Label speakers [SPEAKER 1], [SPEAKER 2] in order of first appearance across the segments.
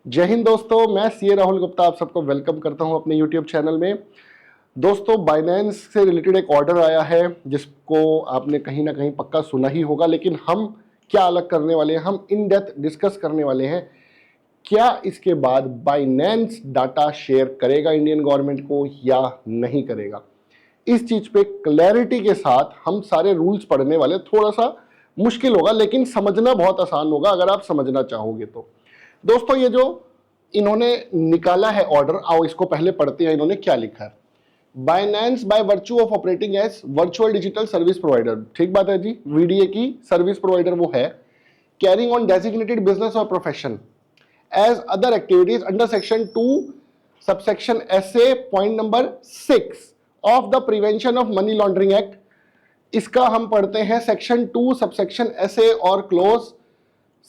[SPEAKER 1] जय हिंद दोस्तों, मैं सीए राहुल गुप्ता आप सबको वेलकम करता हूं अपने यूट्यूब चैनल में। दोस्तों, बाइनेंस से रिलेटेड एक ऑर्डर आया है जिसको आपने कहीं ना कहीं पक्का सुना ही होगा, लेकिन हम क्या अलग करने वाले हैं, हम इन डेप्थ डिस्कस करने वाले हैं। क्या इसके बाद बाइनेंस डाटा शेयर करेगा इंडियन गवर्नमेंट को या नहीं करेगा, इस चीज पे क्लैरिटी के साथ हम सारे रूल्स पढ़ने वाले। थोड़ा सा मुश्किल होगा लेकिन समझना बहुत आसान होगा अगर आप समझना चाहोगे तो। दोस्तों, ये जो इन्होंने निकाला है ऑर्डर, आओ इसको पहले पढ़ते हैं इन्होंने क्या लिखा है। Binance by virtue of operating as virtual digital service provider, ठीक बात है जी, वीडीए की सर्विस प्रोवाइडर वो है। कैरिंग ऑन डेजिग्नेटेड बिजनेस और profession as other activities under section 2 subsection SA point number 6 of the prevention of money laundering act. इसका हम पढ़ते हैं सेक्शन 2 सबसेक्शन SA और क्लोज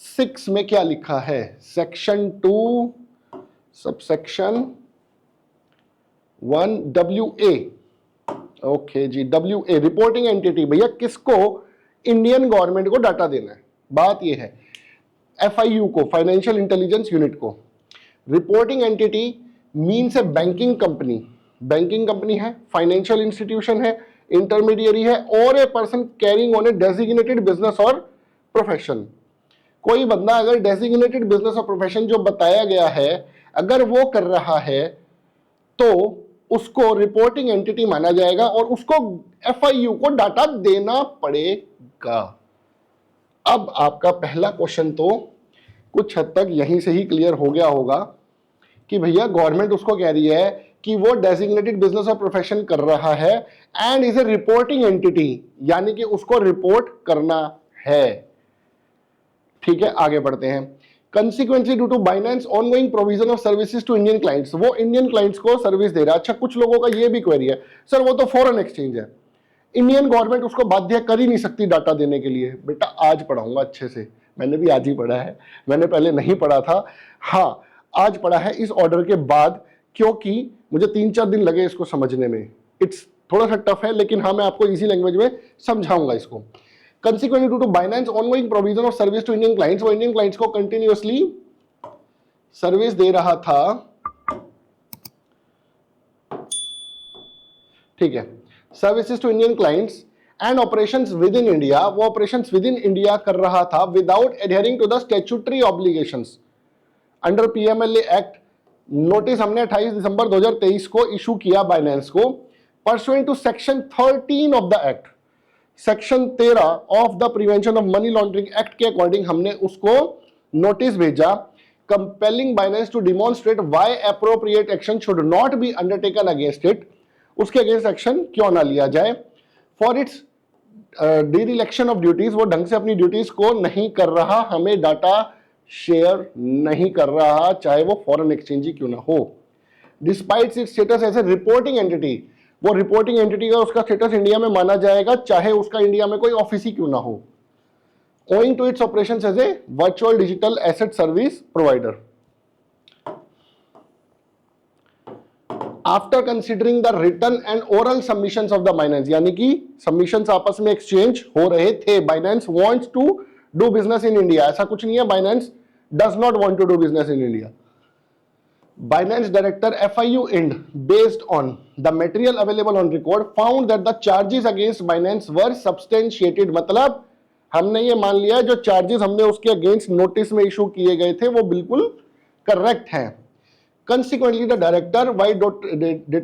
[SPEAKER 1] 6 में क्या लिखा है। सेक्शन 2 सबसेक्शन 1 WA, ओके जी, WA रिपोर्टिंग एंटिटी, भैया किसको, इंडियन गवर्नमेंट को डाटा देना है। बात यह है FIU को, फाइनेंशियल इंटेलिजेंस यूनिट को। रिपोर्टिंग एंटिटी मीन्स ए बैंकिंग कंपनी, बैंकिंग कंपनी है, फाइनेंशियल इंस्टीट्यूशन है, इंटरमीडियरी है, और a person carrying on A designated business और प्रोफेशन। कोई बंदा अगर डेजिग्नेटेड बिजनेस और प्रोफेशन जो बताया गया है अगर वो कर रहा है तो उसको रिपोर्टिंग एंटिटी माना जाएगा और उसको FIU को डाटा देना पड़ेगा। अब आपका पहला क्वेश्चन तो कुछ हद तक यहीं से ही क्लियर हो गया होगा कि भैया गवर्नमेंट उसको कह रही है कि वो डेजिग्नेटेड बिजनेस और प्रोफेशन कर रहा है and is a reporting entity, यानी कि उसको रिपोर्ट करना है। ठीक है, आगे बढ़ते हैं। Consequently due to Binance ongoing provision of services to Indian clients, वो इंडियन क्लाइंट्स को सर्विस दे रहा है। अच्छा, कुछ लोगों का ये भी क्वेरी है, सर वो तो फॉरेन एक्सचेंज है, इंडियन गवर्नमेंट उसको बाध्य कर ही नहीं सकती डाटा देने के लिए। बेटा आज पढ़ाऊंगा अच्छे से, मैंने भी आज ही पढ़ा है, मैंने पहले नहीं पढ़ा था। हाँ, आज पढ़ा है इस ऑर्डर के बाद, क्योंकि मुझे 3-4 दिन लगे इसको समझने में। इट्स थोड़ा सा टफ है लेकिन हाँ, मैं आपको इजी लैंग्वेज में समझाऊंगा इसको। Consequently, due to Binance ongoing provision of service to Indian clients, वो इंडियन क्लाइंट्स को कंटिन्यूअसली सर्विस दे रहा था। ठीक है, services to Indian clients and operations within India, वो ऑपरेशंस विद इन इंडिया कर रहा था without adhering to the statutory obligations under PMLA act. Notice हमने 28 दिसंबर 2023 को इशू किया बाइनेंस को, pursuant to section 13 of the act, section 13 of the prevention of money laundering act के अकॉर्डिंग हमने उसको नोटिस भेजा, compelling Binance to demonstrate why appropriate action should not be undertaken against it, उसके against action क्यों ना लिया जाए। For its direction of duties, वो ढंग से अपनी ड्यूटीज को नहीं कर रहा, हमें डाटा शेयर नहीं कर रहा, चाहे वो फॉरेन एक्सचेंज ही क्यों ना हो। Despite its status as a reporting entity, वो रिपोर्टिंग एंटिटी का उसका स्टेटस इंडिया में माना जाएगा चाहे उसका इंडिया में कोई ऑफिस ही क्यों ना हो। Owing to its operations as a virtual digital asset service provider. After considering the written and oral submissions of the Binance, यानी कि सबमिशंस आपस में एक्सचेंज हो रहे थे। Binance wants to do business in India, ऐसा कुछ नहीं है, Binance does not want to do business in India. Binance director FIU Ind, based on the material available on record, found that the charges against Binance were substantiated। मतलब हमने ये मान लिया जो चार्जेस हमने उसके अगेंस्ट नोटिस में issue किए गए थे वो बिल्कुल करेक्ट हैं। Consequently, the director why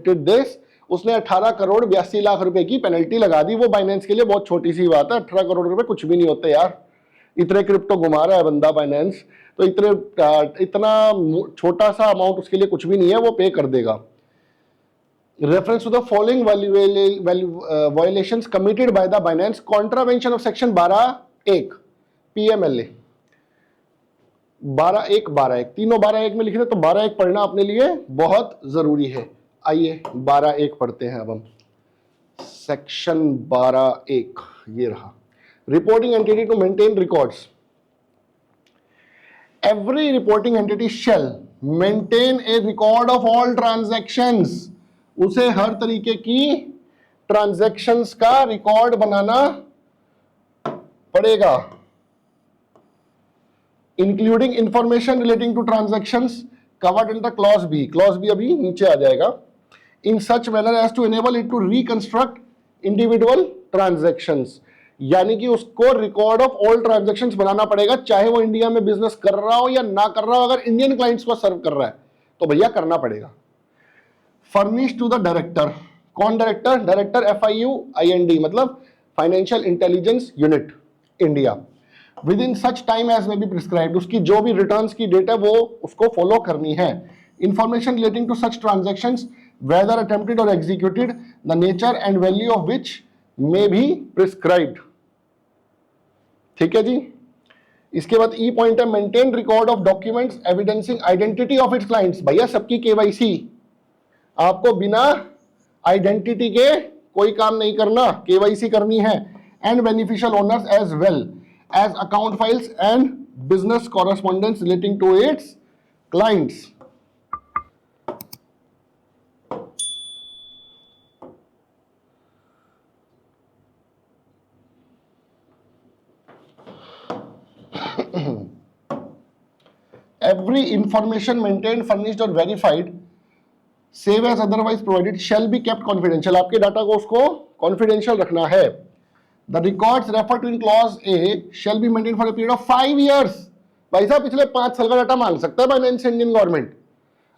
[SPEAKER 1] did this, उसने 18 करोड़ 82 लाख रुपए की पेनल्टी लगा दी। वो बाइनेंस के लिए बहुत छोटी सी बात है, 18 करोड़ रुपए कुछ भी नहीं होते यार, इतने क्रिप्टो घुमा रहा है बंदा बाइनेंस, तो इतना छोटा सा अमाउंट उसके लिए कुछ भी नहीं है, वो पे कर देगा। Reference to the following violations committed by the Binance, contravention of section 12(1) PMLA, 12(1) 12(1), तीनों 12(1) में लिखे थे, तो 12(1) पढ़ना अपने लिए बहुत जरूरी है। आइए 12(1) पढ़ते हैं अब हम। सेक्शन 12(1) ये रहा, reporting entity to maintain records. Every reporting entity shall maintain a record of all transactions, उसे हर तरीके की ट्रांजैक्शंस का रिकॉर्ड बनाना पड़ेगा। Including information relating to transactions covered under clause B, clause B अभी नीचे आ जाएगा, in such manner as to enable it to reconstruct individual transactions, यानी कि उसको रिकॉर्ड ऑफ ऑल ट्रांजैक्शंस बनाना पड़ेगा, चाहे वो इंडिया में बिजनेस कर रहा हो या ना कर रहा हो। अगर इंडियन क्लाइंट्स को सर्व कर रहा है तो भैया करना पड़ेगा। फर्निश टू द डायरेक्टर, कौन डायरेक्टर? डायरेक्टर FIUIND मतलब financial intelligence unit India, within such time as may be prescribed, उसकी जो भी रिटर्न्स की डेट है वो उसको फॉलो करनी है। Information relating to such transactions whether attempted or executed, the nature and value of which may be prescribed। ठीक है जी। इसके बाद ई पॉइंट है maintain record of documents evidencing identity of its clients. भैया सबकी KYC, आपको बिना आइडेंटिटी के कोई काम नहीं करना, KYC करनी है। And beneficial owners as well as account files and business correspondence relating to its clients. Every information maintained, furnished or verified, save as otherwise provided, shall be kept confidential। आपके data को उसको confidential रखना है। The records referred to in clause A shall be maintained for a period of 5 years। भाई साहब पिछले 5 साल का डाटा मांग सकता है बाइनेंस इंडियन गवर्नमेंट।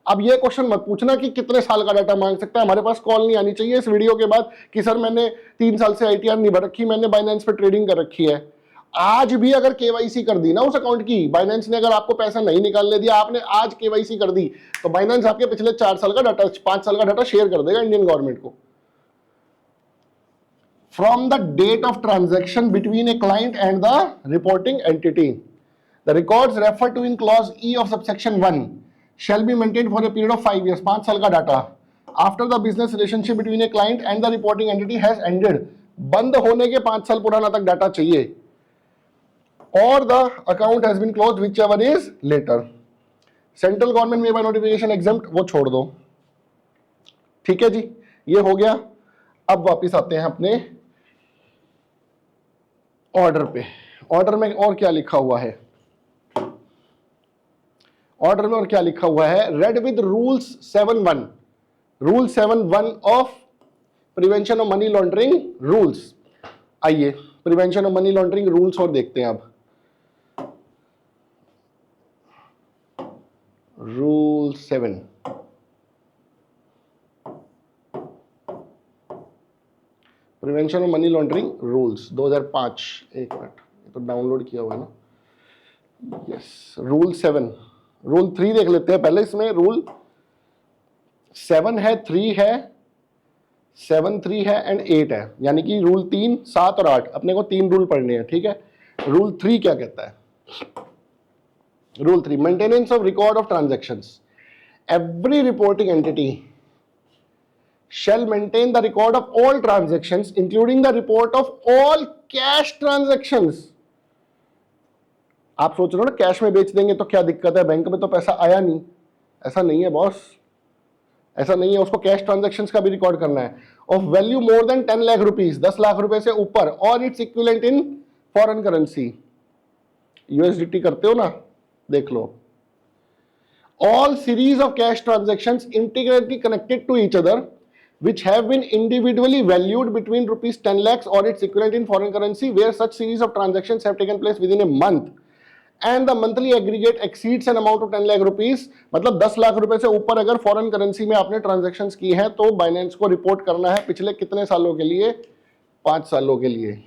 [SPEAKER 1] अब ये क्वेश्चन मत पूछना कि कितने साल का डाटा मांग सकता है, हमारे पास कॉल नहीं आनी चाहिए इस वीडियो के बाद कि सर मैंने 3 साल से ITR नहीं भर रखी, मैंने बाइनेंस पे ट्रेडिंग कर रखी है। आज भी अगर KYC कर दी ना उस अकाउंट की, बाइनेंस ने अगर आपको पैसा नहीं निकालने दिया, आपने आज KYC कर दी, तो बाइनेंस आपके पिछले 4 साल का डाटा, 5 साल का डाटा शेयर कर देगा इंडियन गवर्नमेंट को। From the date of transaction between a client and the reporting entity, the records refer to in clause E of subsection 1 shall be maintained for a period of 5 years, 5 साल का data. After the business relationship between a client and the reporting entity has ended, बंद होने के 5 साल पुराना तक data चाहिए। और the account has been closed whichever is later. Central government में बाय नोटिफिकेशन एग्जम्प्ट, वो छोड़ दो। ठीक है जी, ये हो गया। अब वापिस आते हैं अपने ऑर्डर पे। ऑर्डर में और क्या लिखा हुआ है? ऑर्डर में और क्या लिखा हुआ है? Read with rules 7.1, rule 7.1 of prevention of money laundering rules. आइए prevention of money laundering rules और देखते हैं अब। Rule 7, prevention of money laundering rules 2005। एक मिनट, ये तो डाउनलोड किया हुआ है ना। Yes, rule 7। रूल 3 देख लेते हैं पहले। इसमें रूल 7 है, 3 है, 7, 3 है एंड 8 है, यानी कि रूल 3, 7 और 8, अपने को 3 रूल पढ़ने हैं। ठीक है, रूल 3 क्या कहता है? Rule 3, maintenance of record of transactions. Every reporting entity shall maintain the record of all transactions including the report of all cash transactions। आप सोच रहे हो ना कैश में बेच देंगे तो क्या दिक्कत है, बैंक में तो पैसा आया नहीं। ऐसा नहीं है बॉस, ऐसा नहीं है। उसको कैश ट्रांजैक्शंस का भी रिकॉर्ड करना है। Of value more than 10 lakh rupees, 10 lakh रुपए से ऊपर, और it's equivalent in foreign currency. USDT करते हो ना, देख लो। All series of cash transactions integrally connected to each other which have been individually valued between rupees 10 lakhs or its equivalent in foreign currency where such series of transactions have taken place within a month and the monthly aggregate exceeds an amount of 10 lakh rupees। मतलब 10 लाख रुपए से ऊपर अगर foreign currency में आपने transactions की है तो बाइनेंस को रिपोर्ट करना है पिछले कितने सालों के लिए? 5 सालों के लिए।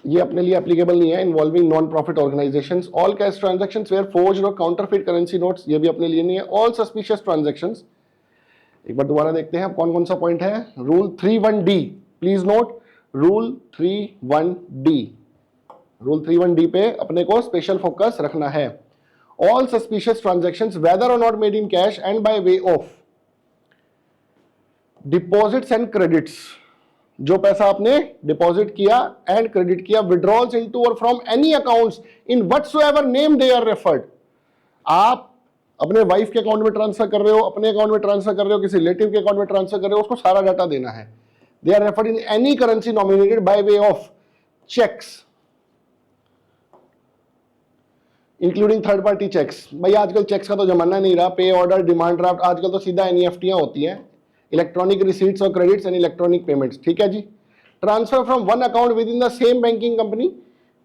[SPEAKER 1] ये अपने लिए एप्लीकेबल नहीं है। Involving non profit organisations, all cash transactions where forged और काउंटरफिट करेंसी नोट्स, ये भी अपने लिए नहीं है। All suspicious transactions. एक बार दोबारा देखते हैं कौन कौन सा पॉइंट है। Rule 3.1D, please note, rule 3.1D, rule 3.1D पे अपने को स्पेशल फोकस रखना है। ऑल सस्पिशियस ट्रांजैक्शंस वेदर और not made in cash and by way of deposits and credits, जो पैसा आपने डिपॉजिट किया एंड क्रेडिट किया, विड्रॉल्स इनटू और from any accounts in whatsoever name they are referred. आप अपने वाइफ के अकाउंट में ट्रांसफर कर रहे हो, अपने अकाउंट में ट्रांसफर कर रहे हो, किसी रिलेटिव के अकाउंट में ट्रांसफर कर रहे हो, उसको सारा डाटा देना है। They are referred in any currency nominated by way of cheques, including third party cheques. भाई आजकल चेक्स का तो जमाना नहीं रहा, पे ऑर्डर, डिमांड ड्राफ्ट, आजकल तो सीधा एनईएफटीयां होती हैं, इलेक्ट्रॉनिक रिसीट्स और क्रेडिट्स एंड इलेक्ट्रॉनिक पेमेंट्स। ठीक है जी। Transfer from one account within the same banking company,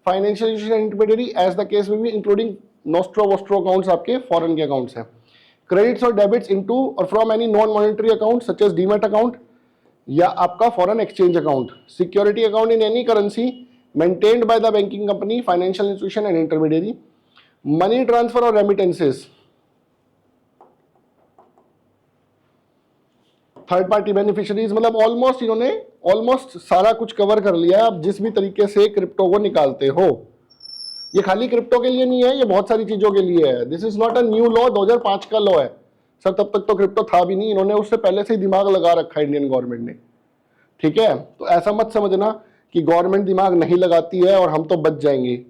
[SPEAKER 1] financial institution intermediary as the case में भी, इंक्लूडिंग नोस्ट्रो वोस्ट्रो अकाउंट्स, आपके फॉरेन के अकाउंट्स हैं। क्रेडिट्स और डेबिट्स इनटू और from any non monetary account such as demat account या आपका foreign exchange account, security account in any currency maintained by the banking company, financial institution and intermediary. Money transfer और remittances, third party beneficiaries, मतलब almost इन्होंने almost सारा कुछ cover कर लिया। आप जिस भी तरीके से क्रिप्टो को निकालते हो, ये खाली क्रिप्टो के लिए नहीं है, ये बहुत सारी चीजों के लिए है। This is not a new law, 2005 का लॉ है सर, तब तक तो क्रिप्टो था भी नहीं, इन्होंने उससे पहले से ही दिमाग लगा रखा है इंडियन गवर्नमेंट ने। ठीक है, तो ऐसा मत समझना कि गवर्नमेंट दिमाग नहीं लगाती है और हम तो बच जाएंगे।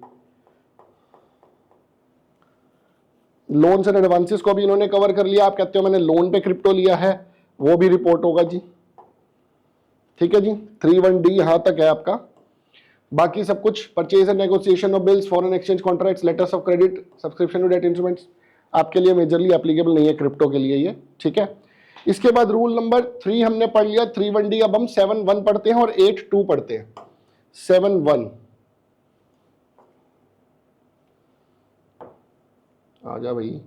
[SPEAKER 1] लोन्स एंड एडवांसेस को भी इन्होंने कवर कर लिया। आप कहते हो मैंने लोन पे क्रिप्टो लिया है, वो भी रिपोर्ट होगा जी। ठीक है जी, 31D यहां तक है आपका। बाकी सब कुछ purchase and negotiation of bills, foreign exchange contracts, letters of credit, subscription to debt instruments, आपके लिए मेजरली एप्लीकेबल नहीं है क्रिप्टो के लिए ये। ठीक है, इसके बाद रूल नंबर 3 हमने पढ़ लिया, 31D। अब हम 7.1 पढ़ते हैं और 8.2 पढ़ते हैं। 7.1 आ जा भाई।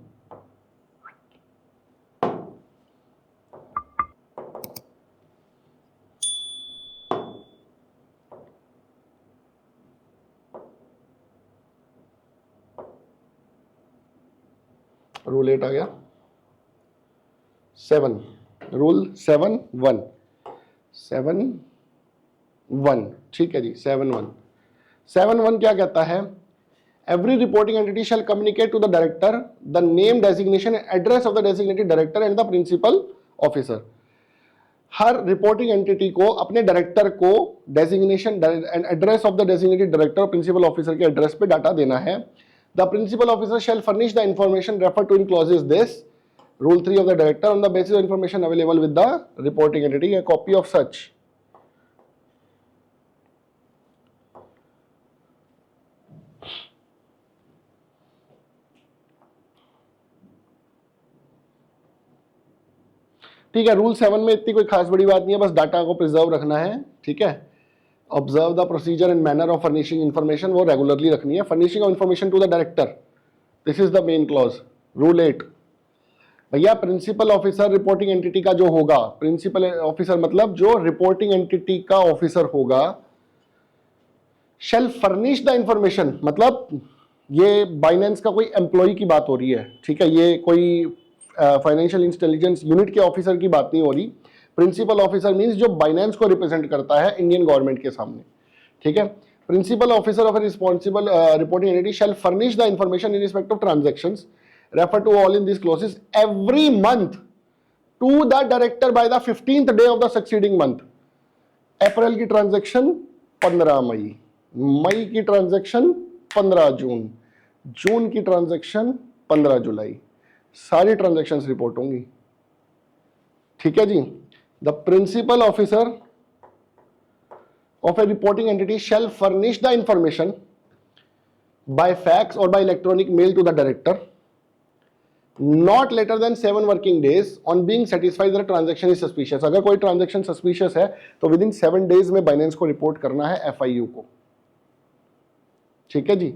[SPEAKER 1] रूल 8 आ गया। 7 रूल 7.1 7.1 ठीक है जी। 7.1 क्या कहता है? Every reporting entity shall communicate to the director the name, designation, address of the designated director and the principal officer. हर रिपोर्टिंग एंटिटी को अपने डायरेक्टर को designation and address of the designated director और प्रिंसिपल ऑफिसर के address पे data देना है। The principal officer shall furnish the information refer to in clauses this Rule 3 of the director on the basis of information available with the reporting entity, a copy of such. ठीक है, rule 7 में इतनी कोई खास बड़ी बात नहीं है, बस डाटा को प्रिजर्व रखना है। ठीक है, observe the procedure and manner of furnishing information, वो रेगुलरली रखनी है। Furnishing of information to the director, this is the main clause. Rule 8 भैया, प्रिंसिपल ऑफिसर रिपोर्टिंग एंटिटी का जो होगा, प्रिंसिपल ऑफिसर मतलब जो रिपोर्टिंग एंटिटी का ऑफिसर होगा, शैल फर्निश द इंफॉर्मेशन, मतलब ये बाइनेंस का कोई एम्प्लॉय की बात हो रही है। ठीक है, ये कोई फाइनेंशियल इंटेलिजेंस यूनिट के ऑफिसर की बात नहीं हो रही। प्रिंसिपल ऑफिसर मींस जो बाइनेंस को रिप्रेजेंट करता है इंडियन गवर्नमेंट के सामने। ठीक है, principal officer of a responsible reporting entity shall furnish the information in respect of transactions refer to all in these clauses every month to the director by the 15th day of the succeeding month. अप्रैल की transaction 15 मई, मई की transaction 15 जून, जून की transaction 15 जुलाई, सारी transactions report होंगी। ठीक है जी। The principal officer of a reporting entity shall furnish the information by fax or by electronic mail to the director not later than 7 working days on being satisfied that transaction is suspicious। अगर कोई transaction suspicious है तो within 7 days में Binance को report करना है FIU को। ठीक है जी।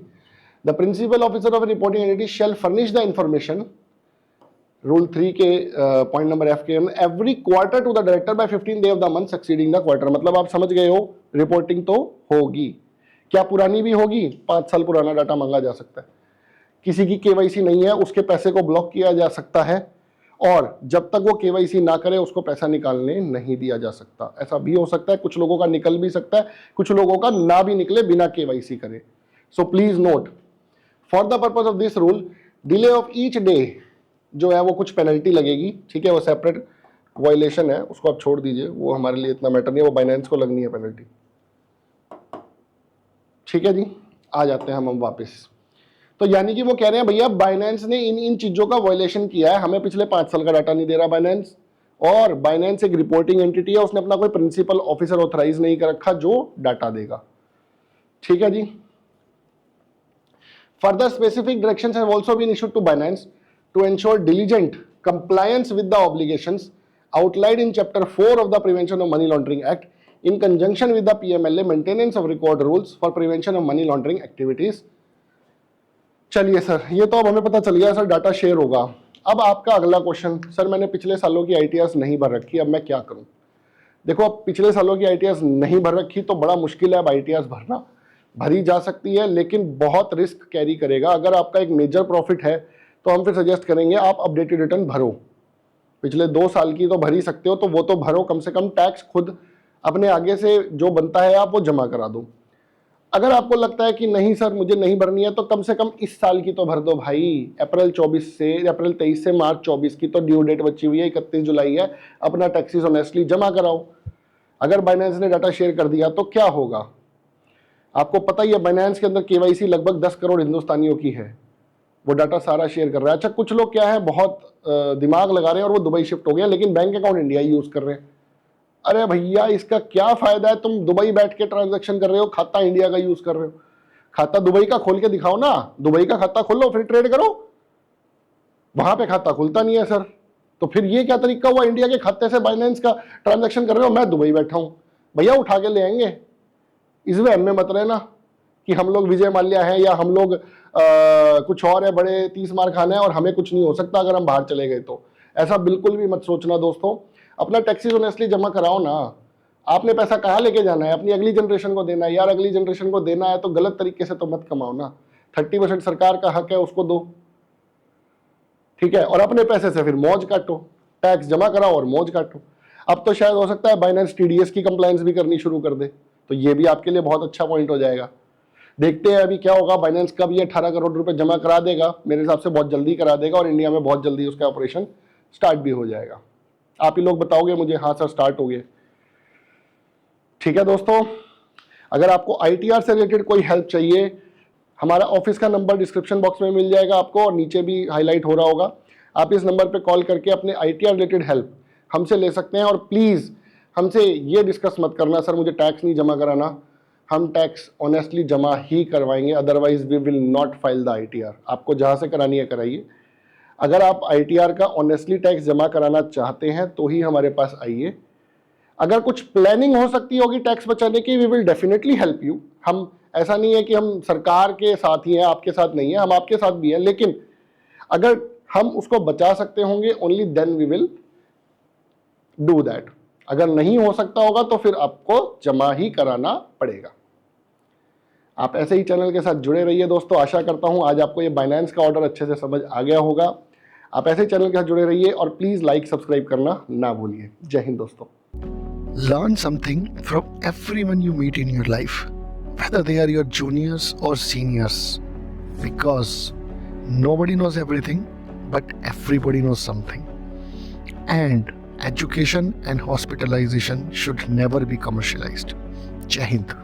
[SPEAKER 1] The principal officer of reporting entity shall furnish the information, rule 3 के पॉइंट नंबर F के, every quarter to the director by 15th day of the month succeeding the quarter। मतलब आप समझ गए हो, रिपोर्टिंग तो होगी। क्या पुरानी भी होगी? 5 साल पुराना डाटा मांगा जा सकता है। किसी की केवाईसी नहीं है, उसके पैसे को ब्लॉक किया जा सकता है, और जब तक वो केवाईसी ना करे उसको पैसा निकालने नहीं दिया जा सकता। ऐसा भी हो सकता है, कुछ लोगों का निकल भी सकता है, कुछ लोगों का ना भी निकले बिना केवाईसी करे। So please note, for the purpose of this rule, delay of each day जो है वो कुछ पेनल्टी लगेगी। ठीक है, वो सेपरेट वायलेशन है, उसको आप छोड़ दीजिए, वो हमारे लिए इतना मैटर नहीं है, वो बाइनेंस को लगनी है पेनल्टी। ठीक है जी, आ जाते हैं हम वापस। तो यानी कि वो कह रहे हैं भैया बाइनेंस ने इन चीजों का वायलेशन किया है, हमें पिछले 5 साल का डाटा नहीं दे रहा बाइनेंस, और बाइनेंस एक रिपोर्टिंग एंटिटी है, उसने अपना कोई प्रिंसिपल ऑफिसर ऑथराइज नहीं कर रखा जो डाटा देगा। ठीक है जी। Further specific directions have also been issued to Binance to ensure diligent compliance with the obligations outlined in Chapter 4 of the Prevention of Money Laundering Act in conjunction with the PMLA maintenance of record rules for prevention of money laundering activities. चलिए sir, ये तो अब हमें पता चल गया sir data share होगा। अब आपका अगला क्वेश्चन, सर मैंने पिछले सालों की आईटीआर नहीं भर रखी, अब मैं क्या करूं? देखो, अब पिछले सालों की आईटीआर नहीं भर रखी तो बड़ा मुश्किल है अब आईटीआर भरना। भरी जा सकती है लेकिन बहुत रिस्क कैरी करेगा। अगर आपका एक मेजर प्रॉफिट है तो हम फिर सजेस्ट करेंगे आप अपडेटेड रिटर्न भरो। पिछले 2 साल की तो भर ही सकते हो तो वो तो भरो, कम से कम टैक्स खुद अपने आगे से जो बनता है आप वो जमा करा दो। अगर आपको लगता है कि नहीं सर मुझे नहीं भरनी है तो कम से कम इस साल की तो भर दो भाई। अप्रैल 23 से मार्च 24 की तो ड्यू डेट बची हुई है, 31 जुलाई है। अपना टैक्सेस ऑनेस्टली जमा कराओ। अगर बाइनेंस ने डाटा शेयर कर दिया तो क्या होगा? आपको पता ही है बाइनेंस के अंदर केवाईसी लगभग 10 करोड़ हिंदुस्तानियों की है, वो डाटा सारा शेयर कर रहा है। अच्छा, कुछ लोग क्या है बहुत दिमाग लगा रहे हैं और वो दुबई शिफ्ट हो गया लेकिन बैंक अकाउंट इंडिया ही यूज कर रहे हैं। अरे भैया, इसका क्या फायदा है? तुम दुबई बैठ के ट्रांजैक्शन कर रहे हो, खाता इंडिया का यूज कर रहे हो। खाता दुबई का खोल के दिखाओ ना, दुबई का खाता खोलो फिर ट्रेड करो। वहां पे खाता खुलता नहीं है सर, तो फिर ये क्या तरीका हुआ? इंडिया के खाते से बाइनेंस का ट्रांजैक्शन कर रहे हो, मैं दुबई बैठा हूं। भैया उठा के ले आएंगे। इस वहम में मत रहना कि हम लोग विजय माल्या हैं या हम लोग कुछ और है, बड़े 30 मार खाने हैं और हमें कुछ नहीं हो सकता अगर हम बाहर चले गए तो। ऐसा बिल्कुल भी मत सोचना दोस्तों। अपना टैक्सेस ऑनेस्टली जमा कराओ ना। आपने पैसा कहाँ लेके जाना है? अपनी अगली जनरेशन को देना है यार। अगली जनरेशन को देना है तो गलत तरीके से तो मत कमाओ ना। 30% सरकार का हक है, उसको दो, ठीक है, और अपने पैसे से फिर मौज काटो। टैक्स जमा कराओ और मौज काटो। अब तो शायद हो सकता है बाइनेंस टीडीएस की कंप्लायंस भी करनी शुरू कर दे, तो ये भी आपके लिए बहुत अच्छा पॉइंट हो जाएगा। देखते हैं अभी क्या होगा। बाइनेंस कब ये 18 करोड़ रुपए जमा करा देगा, मेरे हिसाब से बहुत जल्दी करा देगा और इंडिया में बहुत जल्दी उसका ऑपरेशन स्टार्ट भी हो जाएगा। आप ही लोग बताओगे मुझे, हाँ सर स्टार्ट हो गए। ठीक है दोस्तों, अगर आपको आईटीआर से रिलेटेड कोई हेल्प चाहिए, हमारा ऑफिस का नंबर डिस्क्रिप्शन बॉक्स में मिल जाएगा आपको और नीचे भी हाईलाइट हो रहा होगा। आप इस नंबर पे कॉल करके अपने आईटीआर रिलेटेड हेल्प हमसे ले सकते हैं। और प्लीज़ हमसे ये डिस्कस मत करना सर मुझे टैक्स नहीं जमा कराना। हम टैक्स ऑनेस्टली जमा ही करवाएंगे, otherwise we will not file the ITR. आपको जहाँ से करानी है कराइए। अगर आप आईटीआर का ऑनेस्टली टैक्स जमा कराना चाहते हैं तो ही हमारे पास आइए। अगर कुछ प्लानिंग हो सकती होगी टैक्स बचाने की, we will definitely help you. हम ऐसा नहीं है कि हम सरकार के साथ ही हैं, आपके साथ नहीं है, हम आपके साथ भी हैं, लेकिन अगर हम उसको बचा सकते होंगे only then we will do that. अगर नहीं हो सकता होगा तो फिर आपको जमा ही कराना पड़ेगा। आप ऐसे ही चैनल के साथ जुड़े रहिए दोस्तों। आशा करता हूं आज आपको ये बाइनेंस का ऑर्डर अच्छे से समझ आ गया होगा। आप ऐसे ही चैनल के साथ जुड़े रहिए और प्लीज लाइक सब्सक्राइब करना ना भूलिए। जय हिंद दोस्तों।
[SPEAKER 2] Learn something from everyone you meet in your life, whether they are your juniors or seniors, because nobody knows everything, but everybody knows something. And education and hospitalization should never be commercialized. Jai Hind.